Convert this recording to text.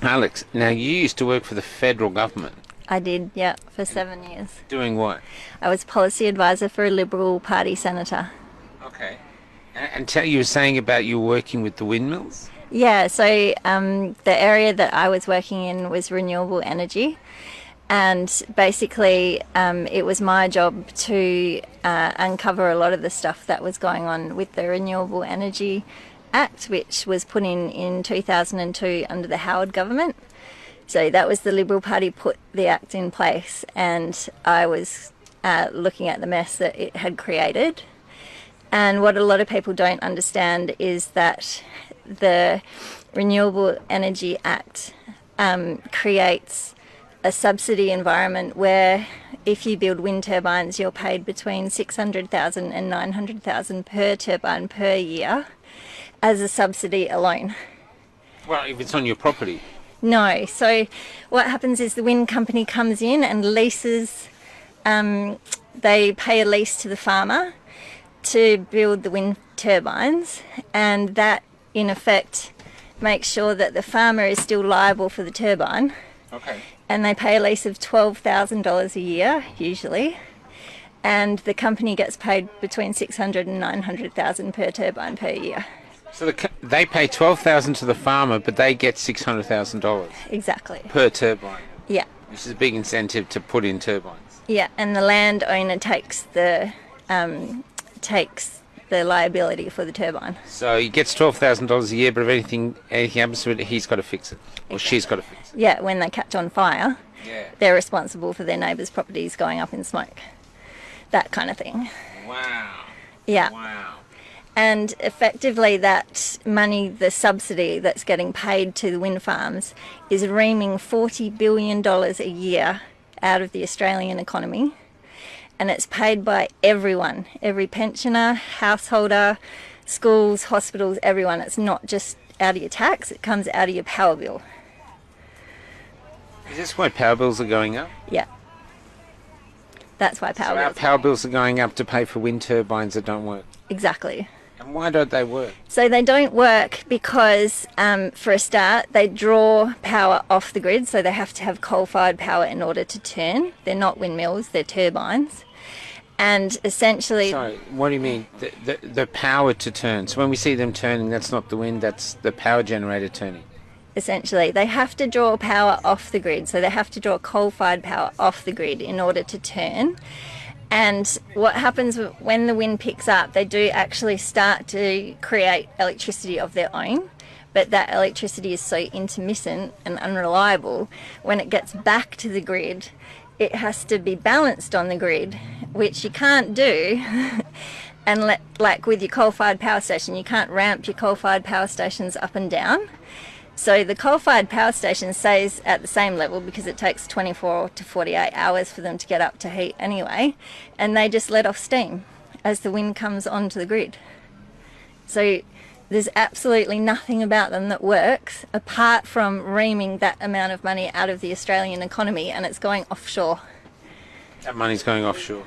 Alex, now you used to work for the federal government. I did, yeah, for 7 years. Doing what? I was policy advisor for a Liberal Party senator. Okay. And tell you were saying about you working with the windmills? Yeah, so the area that I was working in was renewable energy, and basically it was my job to uncover a lot of the stuff that was going on with the Renewable Energy Act, which was put in 2002 under the Howard government. So that was the Liberal Party put the act in place, and I was looking at the mess that it had created. And what a lot of people don't understand is that the Renewable Energy Act creates a subsidy environment where if you build wind turbines, you're paid between 600,000 and 900,000 per turbine per year as a subsidy alone. Well, if it's on your property. No. So what happens is the wind company comes in and leases, they pay a lease to the farmer to build the wind turbines, and that in effect makes sure that the farmer is still liable for the turbine. Okay. And they pay a lease of $12,000 a year usually, and the company gets paid between 600 and 900,000 per turbine per year. So they pay $12,000 to the farmer, but they get $600,000 Exactly. per turbine. Yeah. Which is a big incentive to put in turbines. Yeah, and the landowner takes the liability for the turbine. So he gets $12,000 a year, but if anything happens to it, he's got to fix it, or she's got to fix it. Yeah, when they catch on fire, Yeah. they're responsible for their neighbours' properties going up in smoke. That kind of thing. Wow. Yeah. Wow. And effectively that money, the subsidy that's getting paid to the wind farms, is reaming $40 billion a year out of the Australian economy. And it's paid by everyone, every pensioner, householder, schools, hospitals, everyone. It's not just out of your tax, it comes out of your power bill. Is this why power bills are going up? Yeah. That's why power So our bills. power bills are going up to pay for wind turbines that don't work. Exactly. And why don't they work? So they don't work because, for a start, they draw power off the grid, so they have to have coal-fired power in order to turn. They're not windmills, they're turbines. And essentially... Sorry, what do you mean? The power to turn. So when we see them turning, that's not the wind, that's the power generator turning. Essentially, they have to draw power off the grid, so they have to draw coal-fired power off the grid in order to turn. And what happens when the wind picks up, they do actually start to create electricity of their own, but that electricity is so intermittent and unreliable, when it gets back to the grid, it has to be balanced on the grid, which you can't do. And like with your coal-fired power station, you can't ramp your coal-fired power stations up and down. So the coal-fired power station stays at the same level because it takes 24 to 48 hours for them to get up to heat anyway, and they just let off steam as the wind comes onto the grid. So there's absolutely nothing about them that works apart from reaming that amount of money out of the Australian economy, and it's going offshore. That money's going offshore.